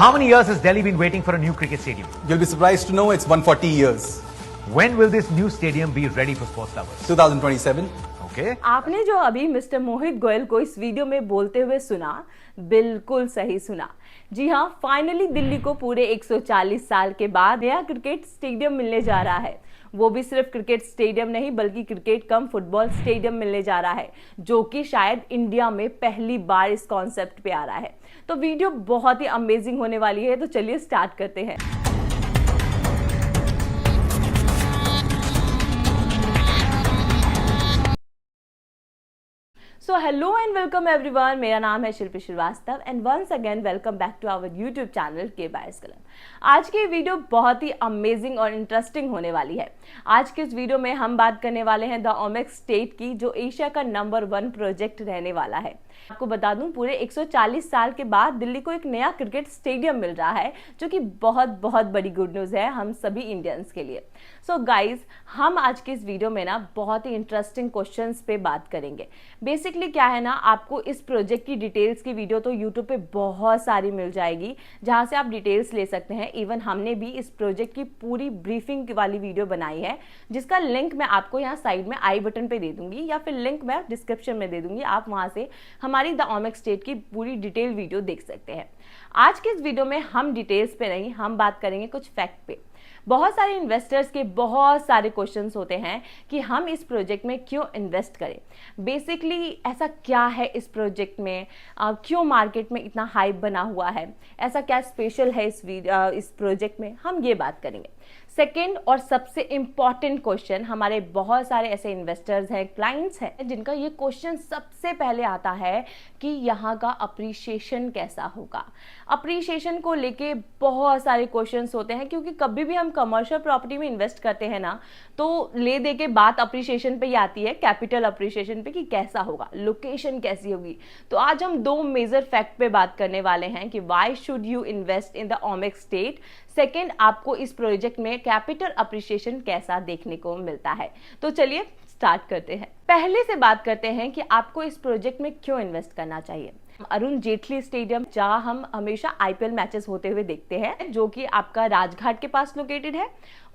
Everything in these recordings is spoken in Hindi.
How many years has Delhi been waiting for a new cricket stadium? You'll be surprised to know it's 140 years. When will this new stadium be ready for sports lovers? 2027. Okay. आपने जो अभी मिस्टर मोहित गोयल को इस वीडियो में बोलते हुए सुना, बिल्कुल सही सुना। जी हाँ, फाइनली दिल्ली को पूरे 140 साल के बाद नया क्रिकेट स्टेडियम मिलने जा रहा है। वो भी सिर्फ क्रिकेट स्टेडियम नहीं बल्कि क्रिकेट कम फुटबॉल स्टेडियम मिलने जा रहा है, जो कि शायद इंडिया में पहली बार इस कॉन्सेप्ट पे आ रहा है। तो वीडियो बहुत ही अमेजिंग होने वाली है, तो चलिए स्टार्ट करते हैं। So hello and welcome everyone, मेरा नाम है Shilpi Srivastava and once again welcome back to our YouTube channel के बायस कलम। आज की वीडियो बहुत ही अमेजिंग और इंटरेस्टिंग होने वाली है। आज के इस वीडियो में हम बात करने वाले हैं द ओमेक्स स्टेट की, जो एशिया का नंबर 1 प्रोजेक्ट रहने वाला है। आपको बता दूं, पूरे 140 साल के बाद दिल्ली को एक नया क्रिकेट स्टेडियम मिल रहा है, जो कि बहुत बहुत बड़ी गुड न्यूज़ है हम सभी इंडियंस के लिए। सो गाइज, हम आज की इस वीडियो में ना बहुत ही इंटरेस्टिंग क्वेश्चंस पे बात करेंगे। बेसिकली क्या है ना, आपको इस प्रोजेक्ट की डिटेल्स की वीडियो तो यूट्यूब पे बहुत सारी मिल जाएगी, जहां से आप डिटेल्स ले सकते हैं। इवन हमने भी इस प्रोजेक्ट की पूरी ब्रीफिंग वाली वीडियो बनाई है, जिसका लिंक मैं आपको यहाँ साइड में आई बटन पे दे दूंगी, या फिर लिंक मैं डिस्क्रिप्शन में दे दूंगी। आप वहां से हमारी द ओमेक्स स्टेट की पूरी डिटेल वीडियो देख सकते हैं। आज के इस वीडियो में हम डिटेल्स पे नहीं, हम बात करेंगे कुछ फैक्ट पे। बहुत सारे इन्वेस्टर्स के बहुत सारे क्वेश्चंस होते हैं कि हम इस प्रोजेक्ट में क्यों इन्वेस्ट करें। बेसिकली ऐसा क्या है इस प्रोजेक्ट में, क्यों मार्केट में इतना हाइप बना हुआ है, ऐसा क्या स्पेशल है इस प्रोजेक्ट में, हम ये बात करेंगे। सेकेंड और सबसे इम्पॉर्टेंट क्वेश्चन, हमारे बहुत सारे ऐसे इन्वेस्टर्स हैं, क्लाइंट्स हैं, जिनका ये क्वेश्चन सबसे पहले आता है कि यहाँ का अप्रिशिएशन कैसा होगा। अप्रिशिएशन को लेके बहुत सारे क्वेश्चंस होते हैं, क्योंकि कभी भी हम कमर्शियल प्रॉपर्टी में इन्वेस्ट करते हैं ना, तो ले दे के बात अप्रिशिएशन पे ही आती है, कैपिटल अप्रिशिएशन पे, कि कैसा होगा, लोकेशन कैसी होगी। तो आज हम 2 मेजर फैक्ट पे बात करने वाले हैं कि why should you invest in the Omaxe state. Second, आपको इस प्रोजेक्ट में कैपिटल अप्रिशिएशन कैसा देखने को मिलता है। तो चलिए स्टार्ट करते हैं। पहले से बात करते हैं कि आपको इस प्रोजेक्ट में क्यों इन्वेस्ट करना चाहिए। अरुण जेटली स्टेडियम, जहां हम हमेशा आईपीएल मैचेस होते हुए देखते हैं, जो कि आपका राजघाट के पास लोकेटेड है,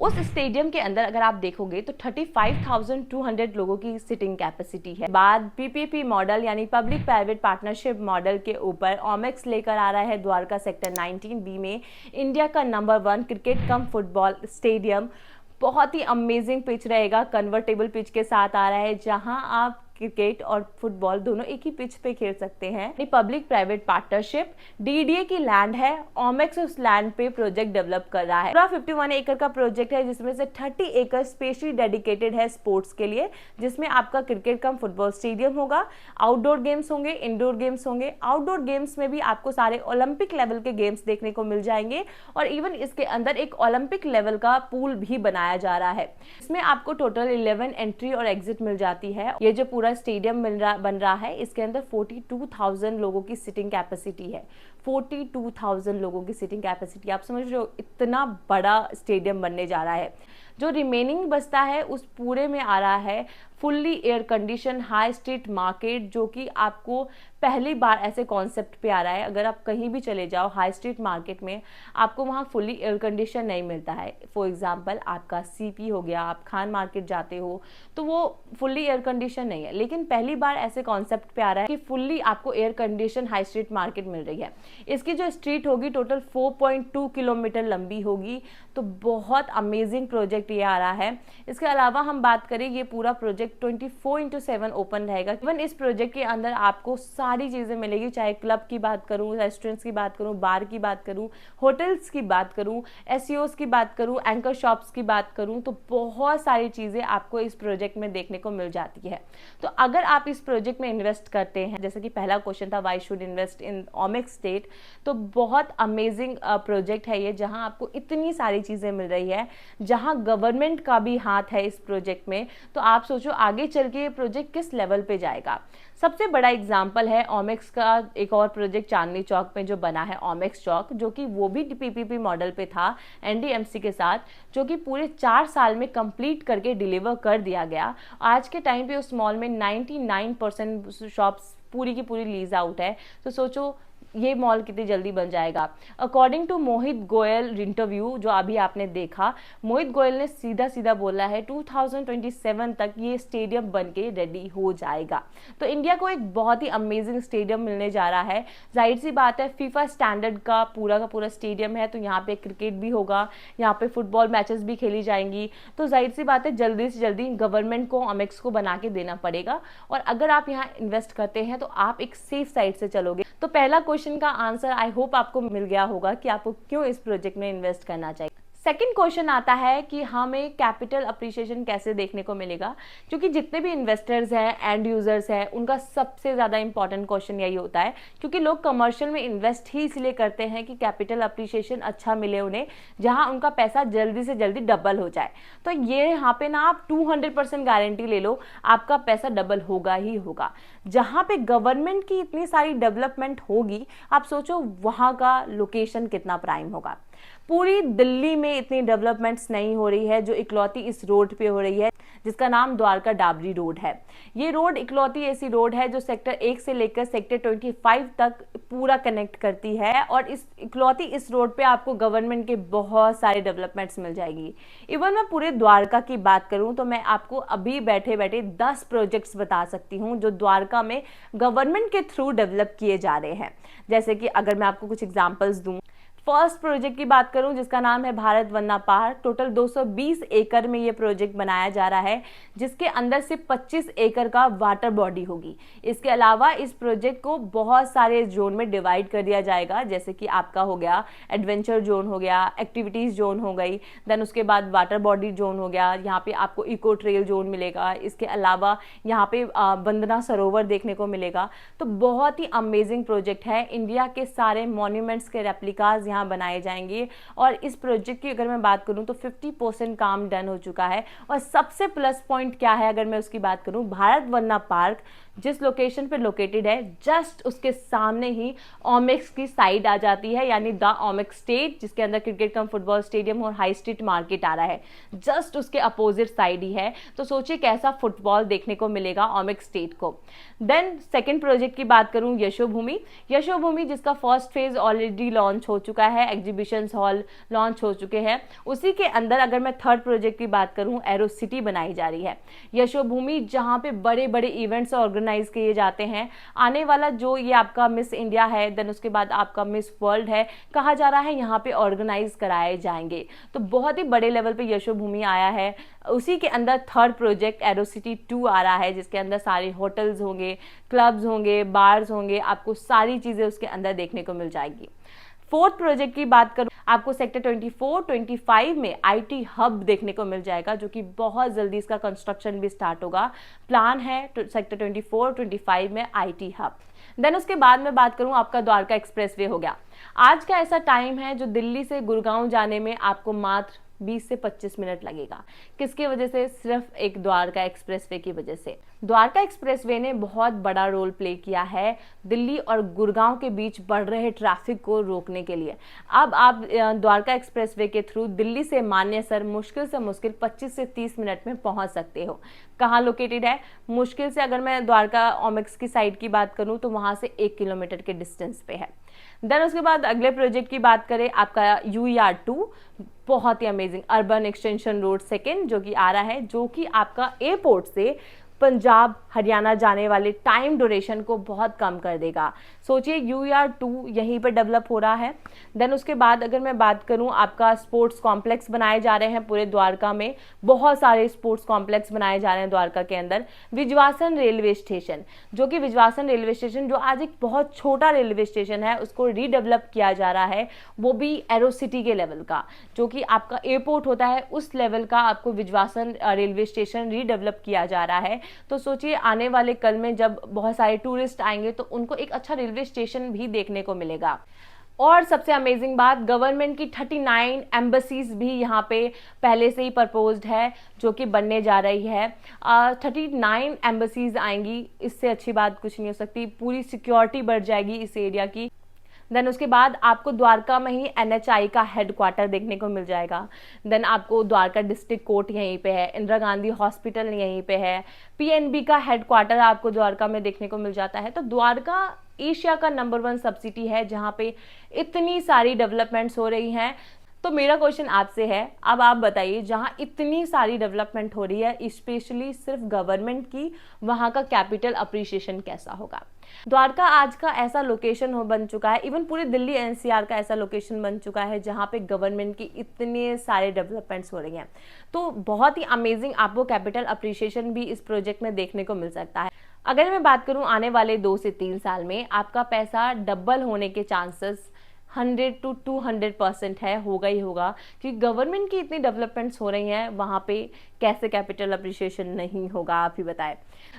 उस स्टेडियम के अंदर अगर आप देखोगे तो 35,200 लोगों की सिटिंग कैपेसिटी है। बाद पीपीपी मॉडल यानी पब्लिक प्राइवेट पार्टनरशिप मॉडल के ऊपर ओमेक्स लेकर आ रहा है द्वारका सेक्टर 19B में इंडिया का नंबर 1 क्रिकेट कम फुटबॉल स्टेडियम। बहुत ही अमेजिंग पिच रहेगा, कन्वर्टेबल पिच के साथ आ रहा है, जहां आप क्रिकेट और फुटबॉल दोनों एक ही पिच पे खेल सकते हैं। पब्लिक प्राइवेट पार्टनरशिप, डीडीए की लैंड है, ओमेक्स उस लैंड पे प्रोजेक्ट डेवलप कर रहा है। पूरा 51 एकड़ का प्रोजेक्ट है, जिसमें से 30 एकड़ स्पेशली डेडिकेटेड है स्पोर्ट्स के लिए, जिसमें आपका क्रिकेट कम फुटबॉल स्टेडियम होगा, आउटडोर गेम्स होंगे, इंडोर गेम्स होंगे। आउटडोर गेम्स में भी आपको सारे ओलंपिक लेवल के गेम्स देखने को मिल जाएंगे, और इवन इसके अंदर एक ओलंपिक लेवल का पूल भी बनाया जा रहा है। इसमें आपको टोटल 11 एंट्री और एग्जिट मिल जाती है। ये जो पूरा स्टेडियम बन रहा है, इसके अंदर 42,000 लोगों की सिटिंग कैपेसिटी है। 42,000 लोगों की सिटिंग कैपेसिटी, आप समझ रहे हो, इतना बड़ा स्टेडियम बनने जा रहा है। जो रिमेनिंग बचता है उस पूरे में आ रहा है fully air condition high street market, जो कि आपको पहली बार ऐसे कॉन्सेप्ट पे आ रहा है। अगर आप कहीं भी चले जाओ हाई स्ट्रीट मार्केट में, आपको वहाँ फुल्ली एयर कंडीशन नहीं मिलता है। फॉर एग्जांपल आपका सीपी हो गया, आप खान मार्केट जाते हो तो वो फुल्ली एयर कंडीशन नहीं है, लेकिन पहली बार ऐसे कॉन्सेप्ट पे आ रहा है कि फुल्ली आपको air condition high street market मिल रही है। इसकी जो स्ट्रीट होगी टोटल 4.2 किलोमीटर लंबी होगी। तो बहुत अमेजिंग प्रोजेक्ट ये आ रहा है। इसके अलावा हम बात करें, ये पूरा प्रोजेक्ट 24/7 ओपन रहेगा। इवन इस प्रोजेक्ट के अंदर आपको सारी चीजें मिलेगी, चाहे क्लब की बात करूं, रेस्टोरेंट्स की बात करूं, बार की बात करूं, होटल्स की बात करूं, एसईओस की बात करूं, एंकर शॉप्स की बात करूं, तो बहुत सारी चीजें आपको इस प्रोजेक्ट में देखने को मिल जाती है। तो अगर आप इस प्रोजेक्ट में इन्वेस्ट करते हैं, जैसे कि पहला क्वेश्चन था why should invest in Omaxe state, तो बहुत अमेजिंग प्रोजेक्ट है ये, जहां आपको इतनी सारी चीजें मिल रही है, जहां गवर्नमेंट का भी हाथ है इस प्रोजेक्ट में। तो आप सोचो आगे चल के ये प्रोजेक्ट किस लेवल पे जाएगा। सबसे बड़ा एग्जाम्पल है ओमेक्स का एक और प्रोजेक्ट चांदनी चौक में जो बना है, ओमेक्स चौक, जो कि वो भी पीपीपी मॉडल पे था एनडीएमसी के साथ, जो कि पूरे 4 साल में कंप्लीट करके डिलीवर कर दिया गया। आज के टाइम पे उस मॉल में 99% शॉप्स पूरी की पूरी लीज आउट है। तो सोचो ये मॉल कितनी जल्दी बन जाएगा। According to Mohit Goyal interview जो अभी आपने देखा, मोहित गोयल ने सीधा सीधा बोला है 2027 तक ये स्टेडियम बन के रेडी हो जाएगा। तो इंडिया को एक बहुत ही अमेजिंग स्टेडियम मिलने जा रहा है। जाहिर सी बात है, फीफा स्टैंडर्ड का पूरा स्टेडियम है, तो यहाँ पे क्रिकेट भी होगा, यहाँ पे फुटबॉल मैचेस भी खेली जाएंगी। तो जाहिर सी बात है, जल्दी से जल्दी गवर्नमेंट को ओमेक्स को बना के देना पड़ेगा, और अगर आप यहाँ इन्वेस्ट करते हैं तो आप एक सेफ साइड से चलोगे। तो पहला क्वेश्चन का आंसर आई होप आपको मिल गया होगा कि आपको क्यों इस प्रोजेक्ट में इन्वेस्ट करना चाहिए। सेकेंड क्वेश्चन आता है कि हमें कैपिटल अप्रिसिएशन कैसे देखने को मिलेगा, क्योंकि जितने भी इन्वेस्टर्स हैं, एंड यूजर्स हैं, उनका सबसे ज़्यादा इंपॉर्टेंट क्वेश्चन यही होता है, क्योंकि लोग कमर्शियल में इन्वेस्ट ही इसलिए करते हैं कि कैपिटल अप्रिसिएशन अच्छा मिले उन्हें, जहां उनका पैसा जल्दी से जल्दी डबल हो जाए। तो ये यहाँ पे ना आप 200% गारंटी ले लो, आपका पैसा डबल होगा ही होगा। जहाँ पे गवर्नमेंट की इतनी सारी डेवलपमेंट होगी, आप सोचो वहाँ का लोकेशन कितना प्राइम होगा। पूरी दिल्ली में इतनी डेवलपमेंट्स नहीं हो रही है जो इकलौती इस रोड पे हो रही है, जिसका नाम द्वारका डाबरी रोड है। ये रोड इकलौती ऐसी रोड है जो सेक्टर 1 से लेकर सेक्टर 25 तक पूरा कनेक्ट करती है, और इस रोड पे आपको गवर्नमेंट के बहुत सारे डेवलपमेंट्स मिल जाएगी। इवन मैं पूरे द्वारका की बात करूं तो मैं आपको अभी बैठे बैठे 10 प्रोजेक्ट्स बता सकती हूं जो द्वारका में गवर्नमेंट के थ्रू डेवलप किए जा रहे हैं। जैसे कि अगर मैं आपको कुछ एग्जांपल्स दूं, फर्स्ट प्रोजेक्ट की बात करूं जिसका नाम है भारत वन्ना पार्क। टोटल 220 एकड़ में ये प्रोजेक्ट बनाया जा रहा है, जिसके अंदर से 25 एकड़ का वाटर बॉडी होगी। इसके अलावा इस प्रोजेक्ट को बहुत सारे जोन में डिवाइड कर दिया जाएगा, जैसे कि आपका हो गया एडवेंचर जोन हो गया, एक्टिविटीज जोन हो गई, देन उसके बाद वाटर बॉडी जोन हो गया, यहाँ पे आपको इको ट्रेल जोन मिलेगा। इसके अलावा यहाँ पे वंदना सरोवर देखने को मिलेगा। तो बहुत ही अमेजिंग प्रोजेक्ट है। इंडिया के सारे मॉन्यूमेंट्स के रेप्लिकाज यहाँ बनाए जाएंगे, और इस प्रोजेक्ट की अगर मैं बात करूं तो 50% काम डन हो चुका है। और सबसे प्लस पॉइंट क्या है अगर मैं उसकी बात करूं, भारत वन्ना पार्क जिस लोकेशन पे लोकेटेड है, जस्ट उसके सामने ही ओमेक्स की साइड आ जाती है, यानी द ओमेक्स स्टेट, जिसके अंदर क्रिकेट कम फुटबॉल स्टेडियम और हाई स्ट्रीट मार्केट आ रहा है, जस्ट उसके अपोजिट साइड ही है। तो सोचिए कैसा फुटबॉल देखने को मिलेगा ओमेक्स स्टेट को। देन सेकेंड प्रोजेक्ट की बात करूं, यशोभूमि जिसका फर्स्ट फेज ऑलरेडी लॉन्च हो चुका है, एग्जीबिशन हॉल लॉन्च हो चुके हैं। उसी के अंदर अगर मैं थर्ड प्रोजेक्ट की बात करूं, एरो सिटी बनाई जा रही है। यशोभूमि जहां पे बड़े बड़े इवेंट्स ऑर्गेनाइज किए जाते हैं। आने वाला जो ये आपका मिस इंडिया है, देन उसके बाद आपका मिस वर्ल्ड है, कहा जा रहा है यहाँ पे ऑर्गेनाइज कराए जाएंगे। तो बहुत ही बड़े लेवल पे यशोभूमि आया है। उसी के अंदर थर्ड प्रोजेक्ट एरो सिटी 2 आ रहा है, जिसके अंदर सारे होटल्स होंगे, क्लब्स होंगे, बार्स होंगे, आपको सारी चीजें उसके अंदर देखने को मिल जाएगी। फोर्थ प्रोजेक्ट की बात करूं, आपको सेक्टर 24, 25 में आईटी हब देखने को मिल जाएगा, जो कि बहुत जल्दी इसका कंस्ट्रक्शन भी स्टार्ट होगा। प्लान है सेक्टर 24, 25 में आईटी हब। देन उसके बाद में बात करूं, आपका द्वारका एक्सप्रेसवे हो गया। आज का ऐसा टाइम है जो दिल्ली से गुड़गांव जाने में आपको मात्र 20 से 25 मिनट लगेगा। किसकी वजह से? सिर्फ एक द्वारका एक्सप्रेसवे की वजह से। द्वारका एक्सप्रेसवे ने बहुत बड़ा रोल प्ले किया है दिल्ली और गुड़गांव के बीच बढ़ रहे ट्रैफिक को रोकने के लिए। अब आप द्वारका एक्सप्रेसवे के थ्रू दिल्ली से मानेसर मुश्किल से मुश्किल 25 से 30 मिनट में पहुंच सकते हो। कहाँ लोकेटेड है? मुश्किल से अगर मैं द्वारका ओमेक्स की साइड की बात करूं तो वहां से 1 किलोमीटर के डिस्टेंस पे है। देन उसके बाद अगले प्रोजेक्ट की बात करें, आपका UER2, बहुत ही amazing urban extension road second जो कि आ रहा है, जो कि आपका एयरपोर्ट से पंजाब हरियाणा जाने वाले टाइम ड्यूरेशन को बहुत कम कर देगा। सोचिए UER2 यहीं पर डेवलप हो रहा है। देन उसके बाद अगर मैं बात करूं, आपका स्पोर्ट्स कॉम्प्लेक्स बनाए जा रहे हैं पूरे द्वारका में, बहुत सारे स्पोर्ट्स कॉम्प्लेक्स बनाए जा रहे हैं द्वारका के अंदर। विजवासन रेलवे स्टेशन, जो कि विजवासन रेलवे स्टेशन जो आज एक बहुत छोटा रेलवे स्टेशन है, उसको रीडेवलप किया जा रहा है, वो भी एरो सिटी के लेवल का, जो कि आपका एयरपोर्ट होता है उस लेवल का आपको विजवासन रेलवे स्टेशन रीडेवलप किया जा रहा है। तो सोचिए आने वाले कल में जब बहुत सारे टूरिस्ट आएंगे तो उनको एक अच्छा रेलवे स्टेशन भी देखने को मिलेगा। और सबसे अमेजिंग बात, गवर्नमेंट की 39 एम्बेसीज भी यहाँ पे पहले से ही प्रपोज्ड है, जो कि बनने जा रही है। 39 एम्बेसीज आएंगी, इससे अच्छी बात कुछ नहीं हो सकती। पूरी सिक्योरिटी बढ़ जाएगी इस एरिया की। देन उसके बाद आपको द्वारका में ही NHI का हेडक्वार्टर देखने को मिल जाएगा। देन आपको द्वारका डिस्ट्रिक्ट कोर्ट यहीं पे है, इंदिरा गांधी हॉस्पिटल यहीं पे है, PNB का हेडक्वार्टर आपको द्वारका में देखने को मिल जाता है। तो द्वारका एशिया का नंबर 1 सब सिटी है जहाँ पे इतनी सारी डेवलपमेंट्स हो रही हैं। तो मेरा क्वेश्चन आपसे है, अब आप बताइए, जहाँ इतनी सारी डेवलपमेंट हो रही है स्पेशली सिर्फ गवर्नमेंट की, वहाँ का कैपिटल अप्रिसिएशन कैसा होगा। द्वारका आज का ऐसा लोकेशन बन चुका है, इवन पूरे दिल्ली एनसीआर का ऐसा लोकेशन बन चुका है जहाँ पे गवर्नमेंट की इतने सारे डेवलपमेंट्स हो रही हैं। तो बहुत ही अमेजिंग आपको कैपिटल अप्रिसिएशन भी इस प्रोजेक्ट में देखने को मिल सकता है। अगर मैं बात करूँ आने वाले 2 से 3 साल में आपका पैसा डबल होने के चांसेस 100 to 200% है, होगा ही होगा, क्योंकि गवर्नमेंट की इतनी डेवलपमेंट्स हो रही हैं, वहाँ पे कैसे कैपिटल अप्रिसिएशन नहीं होगा, आप ही बताएं।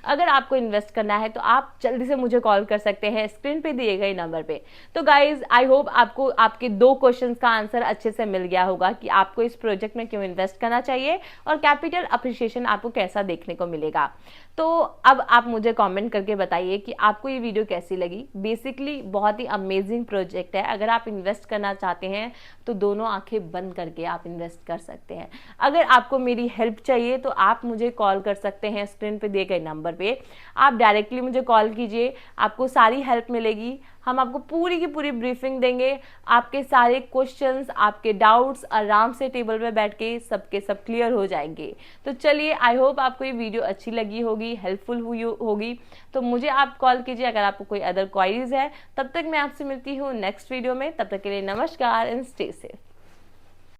अगर आपको इन्वेस्ट करना है तो आप जल्दी से मुझे कॉल कर सकते हैं स्क्रीन पे दिए गए नंबर पे। तो गाइज आई होप आपको आपके 2 क्वेश्चंस का आंसर अच्छे से मिल गया होगा कि आपको इस प्रोजेक्ट में क्यों इन्वेस्ट करना चाहिए और कैपिटल अप्रिसिएशन आपको कैसा देखने को मिलेगा। तो अब आप मुझे कमेंट करके बताइए कि आपको ये वीडियो कैसी लगी। बेसिकली बहुत ही अमेजिंग प्रोजेक्ट है। अगर आप इन्वेस्ट करना चाहते हैं तो दोनों आंखें बंद करके आप इन्वेस्ट कर सकते हैं। अगर आपको मेरी हेल्प चाहिए तो आप मुझे कॉल कर सकते हैं स्क्रीन पे दिए गए नंबर पे। आप डायरेक्टली मुझे कॉल कीजिए, आपको सारी हेल्प मिलेगी। हम आपको पूरी की पूरी ब्रीफिंग देंगे, आपके सारे क्वेश्चंस, आपके डाउट्स आराम से टेबल पे बैठ के सबके सब क्लियर हो जाएंगे। तो चलिए, आई होप आपको ये वीडियो अच्छी लगी होगी, हेल्पफुल हुई होगी। तो मुझे आप कॉल कीजिए अगर आपको कोई अदर क्वारीज है। तब तक मैं आपसे मिलती हूँ नेक्स्ट वीडियो में। तब तक के लिए नमस्कार एंड स्टे सेफ।